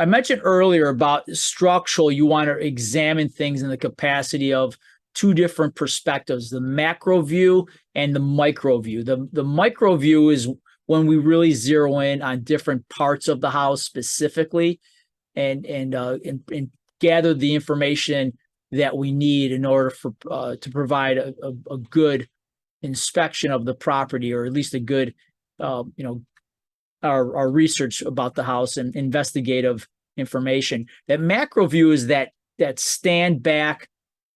I mentioned earlier about structural, you want to examine things in the capacity of two different perspectives, the macro view and the micro view. The micro view is when we really zero in on different parts of the house specifically and gather the information that we need in order for to provide a good inspection of the property, or at least a good our research about the house and investigative information. That macro view is that stand back,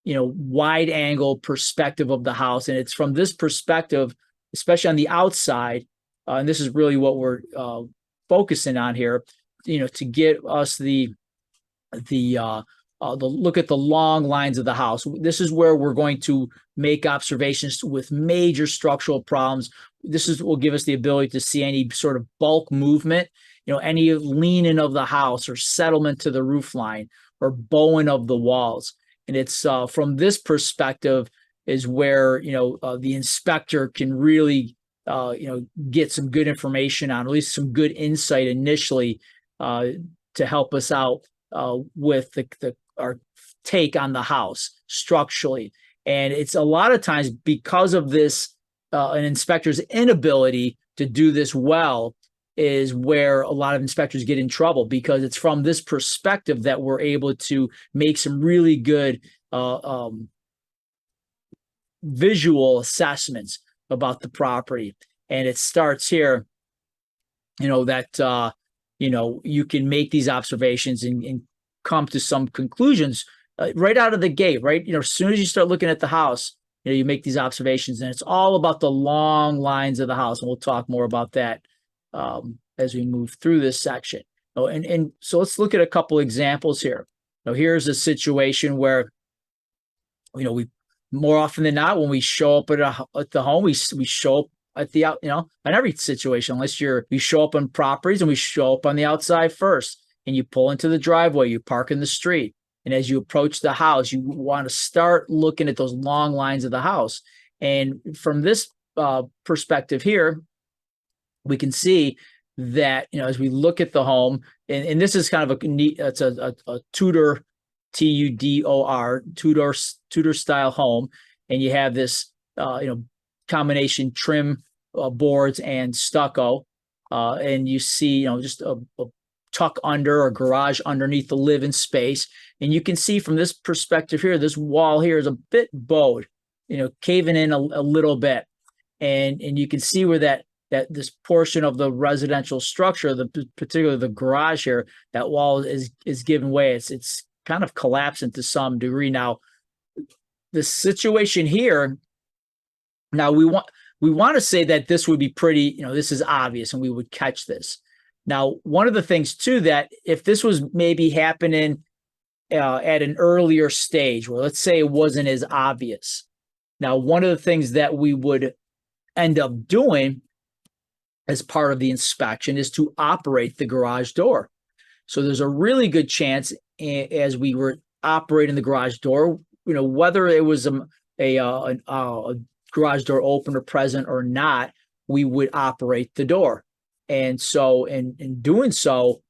wide angle perspective of the house. And it's from this perspective, especially on the outside, and this is really what we're focusing on here, to get us the look at the long lines of the house. This is where we're going to make observations with major structural problems. This will give us the ability to see any sort of bulk movement, any leaning of the house or settlement to the roof line or bowing of the walls. And it's from this perspective is where, the inspector can really, get some good information on, at least some good insight initially to help us out with our take on the house structurally. And it's a lot of times because of this, an inspector's inability to do this well is where a lot of inspectors get in trouble, because it's from this perspective that we're able to make some really good visual assessments about the property. And it starts here, that you can make these observations and come to some conclusions right out of the gate, right? As soon as you start looking at the house, you make these observations, and it's all about the long lines of the house. And we'll talk more about that as we move through this section. And so let's look at a couple examples here. Now, here's a situation where, we more often than not, when we show up at the home, we show up at the out, in every situation, unless we show up on properties and we show up on the outside first, and you pull into the driveway, you park in the street. And as you approach the house, you want to start looking at those long lines of the house. And from this perspective here, we can see that, as we look at the home, and this is kind of a neat, it's a Tudor, Tudor, Tudor style home. And you have this, combination trim boards and stucco. And you see, just a tuck under or garage underneath the living space. And you can see from this perspective here, this wall here is a bit bowed, caving in a little bit. And you can see where that this portion of the residential structure, particularly the garage here, that wall is giving way. It's kind of collapsing to some degree. Now, the situation here, now we want to say that this would be pretty, this is obvious and we would catch this. Now, one of the things too, that if this was maybe happening at an earlier stage, where let's say it wasn't as obvious. Now, one of the things that we would end up doing as part of the inspection is to operate the garage door. So there's a really good chance as we were operating the garage door, whether it was a garage door open or present or not, we would operate the door. And so in doing so,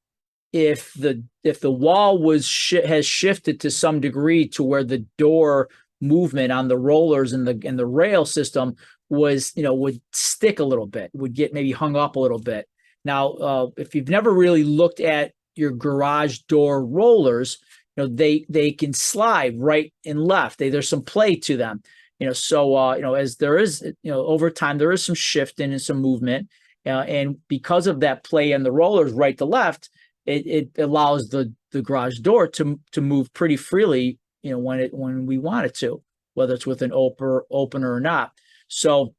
if the wall has shifted to some degree to where the door movement on the rollers and the rail system was, would stick a little bit, would get maybe hung up a little bit. Now, if you've never really looked at your garage door rollers, they can slide right and left. There's some play to them. As there is, over time, there is some shifting and some movement. And because of that play on the rollers right to left, it allows the garage door to move pretty freely, when we want it to, whether it's with an opener or not. So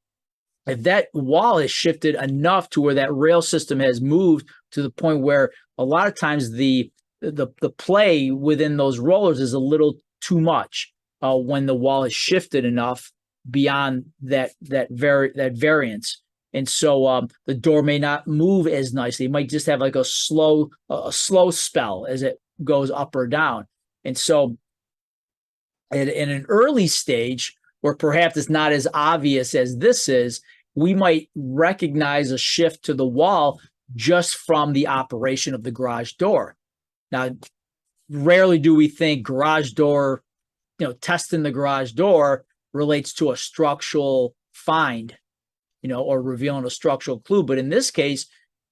if that wall is shifted enough to where that rail system has moved to the point where a lot of times the play within those rollers is a little too much, when the wall is shifted enough beyond that variance. And so the door may not move as nicely. It might just have like a slow spell as it goes up or down. And so in an early stage, where perhaps it's not as obvious as this is, we might recognize a shift to the wall just from the operation of the garage door. Now, rarely do we think garage door, testing the garage door relates to a structural find, or revealing a structural clue. But in this case,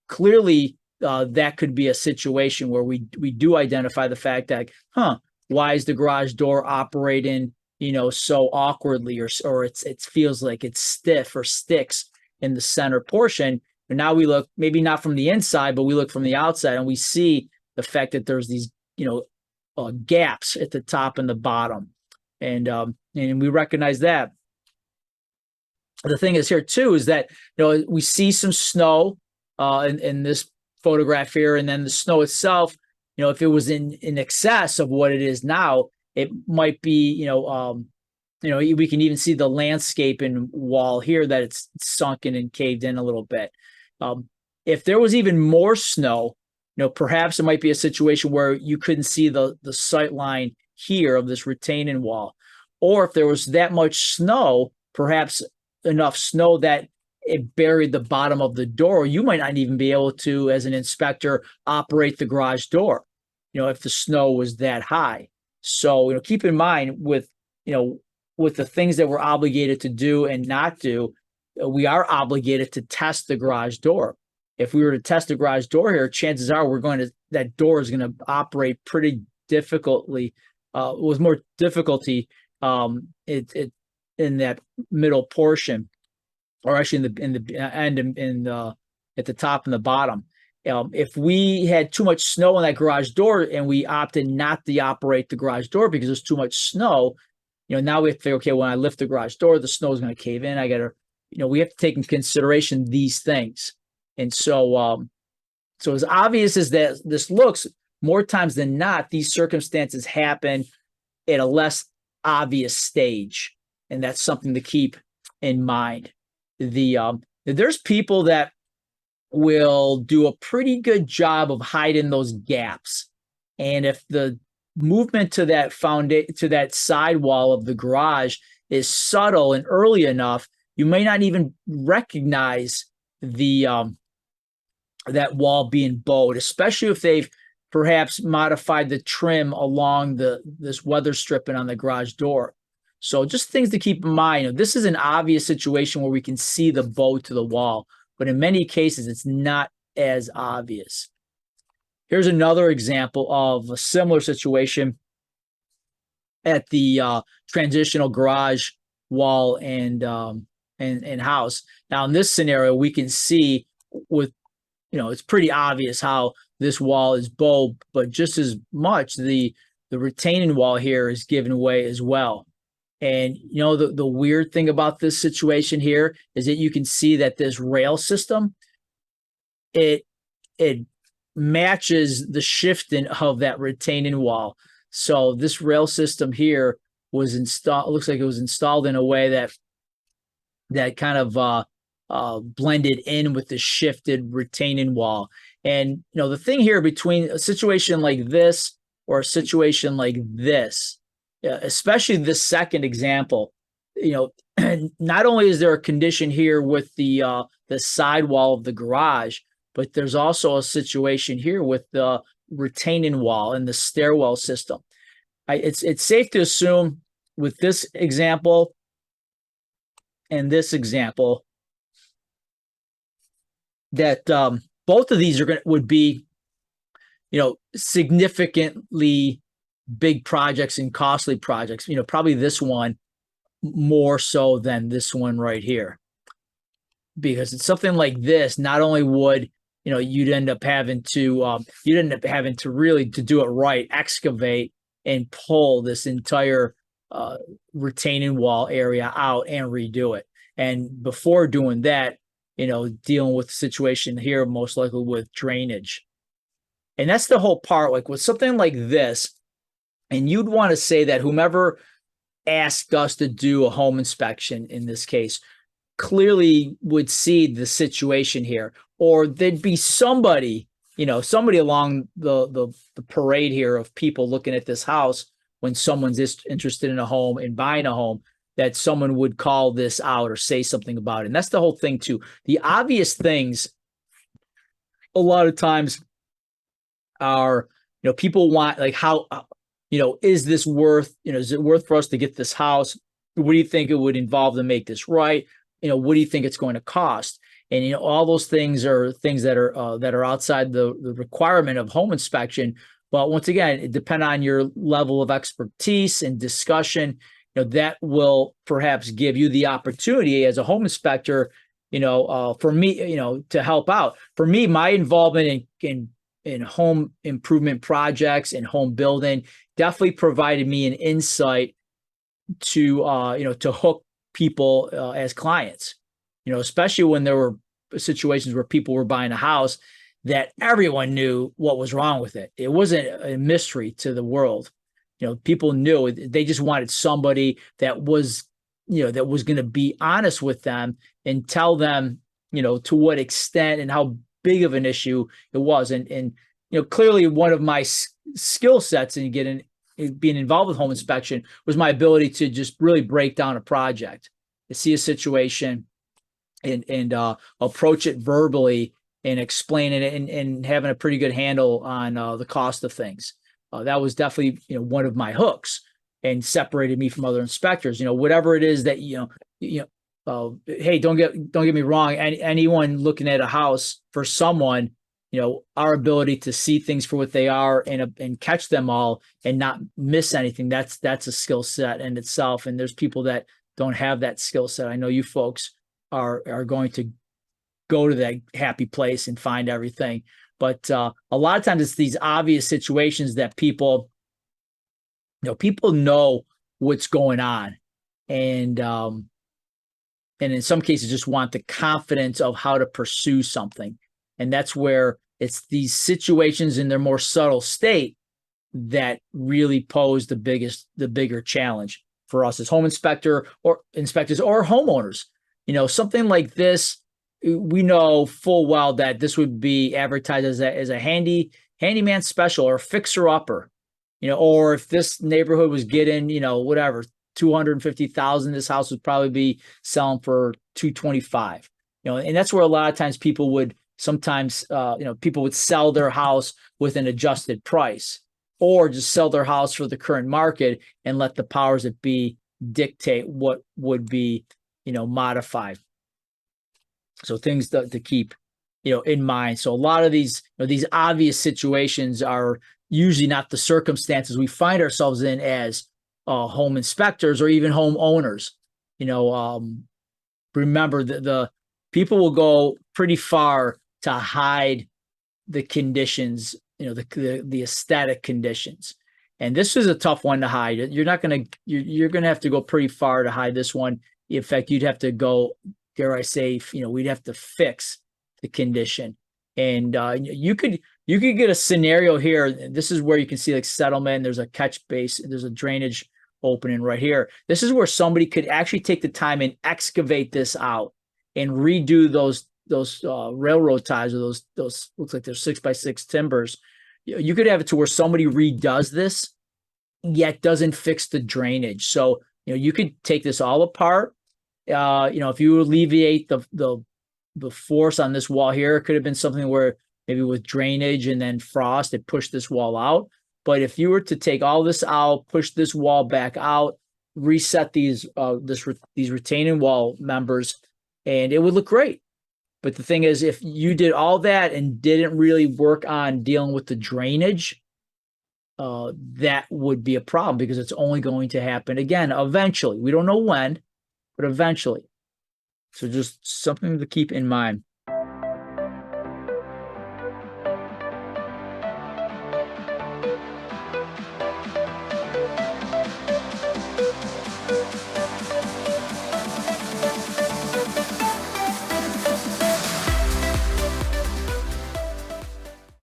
clearly that could be a situation where we do identify the fact that, why is the garage door operating, so awkwardly, or it feels like it's stiff or sticks in the center portion. And now we look, maybe not from the inside, but we look from the outside and we see the fact that there's these, gaps at the top and the bottom. And we recognize that. The thing is here too is that we see some snow in this photograph here, and then the snow itself. If it was in excess of what it is now, it might be we can even see the landscaping wall here that it's sunken and caved in a little bit. If there was even more snow, perhaps it might be a situation where you couldn't see the sight line here of this retaining wall, or if there was that much snow, perhaps enough snow that it buried the bottom of the door. You might not even be able to, as an inspector, operate the garage door, if the snow was that high. So, keep in mind with the things that we're obligated to do and not do, we are obligated to test the garage door. If we were to test the garage door here, chances are that door is going to operate pretty difficultly, with more difficulty in that middle portion, or actually in the end, at the top and the bottom. If we had too much snow on that garage door and we opted not to operate the garage door because there's too much snow, now we have to think, okay, when I lift the garage door, the snow is going to cave in. We have to take in consideration these things. And so as obvious as that this looks, more times than not, these circumstances happen at a less obvious stage. And that's something to keep in mind. There's people that will do a pretty good job of hiding those gaps. And if the movement to that sidewall of the garage is subtle and early enough, you may not even recognize that wall being bowed, especially if they've perhaps modified the trim along this weather stripping on the garage door. So just things to keep in mind. This is an obvious situation where we can see the bow to the wall, but in many cases, it's not as obvious. Here's another example of a similar situation at the transitional garage wall and house. Now, in this scenario, we can see it's pretty obvious how this wall is bowed, but just as much the retaining wall here is given way as well. And the weird thing about this situation here is that you can see that this rail system, it matches the shifting of that retaining wall. So this rail system here was installed. It looks like it was installed in a way that kind of blended in with the shifted retaining wall. And the thing here between a situation like this or a situation like this, especially this second example, not only is there a condition here with the sidewall of the garage, but there's also a situation here with the retaining wall and the stairwell system. It's safe to assume with this example and this example that both of these would be, significantly big projects and costly projects. Probably this one more so than this one right here, because it's something like this. Not only would you'd end up having to really, to do it right, excavate and pull this entire retaining wall area out and redo it. And before doing that, dealing with the situation here, most likely with drainage. And that's the whole part. Like with something like this, and you'd want to say that whomever asked us to do a home inspection in this case clearly would see the situation here, or there'd be somebody along the parade here of people looking at this house when someone's interested in a home and buying a home, that someone would call this out or say something about it. And that's the whole thing too. The obvious things a lot of times are, people want like how, is this worth, is it worth for us to get this house? What do you think it would involve to make this right? What do you think it's going to cost? And all those things are things that are outside the requirement of home inspection. But once again, it depends on your level of expertise and discussion. That will perhaps give you the opportunity as a home inspector. For me, to help out. For me, my involvement in home improvement projects and home building definitely provided me an insight to hook people as clients, especially when there were situations where people were buying a house that everyone knew what was wrong with it. It wasn't a mystery to the world. People knew. They just wanted somebody that was going to be honest with them and tell them, to what extent and how big of an issue it was. And clearly one of my skill sets in being involved with home inspection was my ability to just really break down a project, to see a situation and approach it verbally and explain it and having a pretty good handle on the cost of things. That was definitely, one of my hooks and separated me from other inspectors. Whatever it is that, hey, don't get me wrong. Anyone looking at a house for someone, our ability to see things for what they are and catch them all and not miss anything. That's a skill set in itself. And there's people that don't have that skill set. I know you folks are going to go to that happy place and find everything. But a lot of times it's these obvious situations that people know what's going on. And in some cases just want the confidence of how to pursue something. And that's where it's these situations in their more subtle state that really pose the bigger challenge for us as home inspectors or homeowners. Something like this, we know full well that this would be advertised as a handyman special or fixer upper, or if this neighborhood was getting, whatever, 250,000, this house would probably be selling for 225, and that's where a lot of times people would sometimes, people would sell their house with an adjusted price or just sell their house for the current market and let the powers that be dictate what would be, modified. So things to keep, in mind. So a lot of these obvious situations are usually not the circumstances we find ourselves in as home inspectors or even home owners. Remember the people will go pretty far to hide the conditions, the aesthetic conditions. And this is a tough one to hide. You're going to have to go pretty far to hide this one. In fact, you'd have to go, dare I say, we'd have to fix the condition. And you could get a scenario here. This is where you can see like settlement. There's a catch base. There's a drainage opening right here. This is where somebody could actually take the time and excavate this out and redo those railroad ties or those looks like they're 6x6 timbers. You could have it to where somebody redoes this, yet doesn't fix the drainage. So you could take this all apart. If you alleviate the force on this wall here, it could have been something where maybe with drainage and then frost, it pushed this wall out. But if you were to take all this out, push this wall back out, reset these retaining wall members, and it would look great. But the thing is, if you did all that and didn't really work on dealing with the drainage, that would be a problem because it's only going to happen again eventually. We don't know when, but eventually. So just something to keep in mind.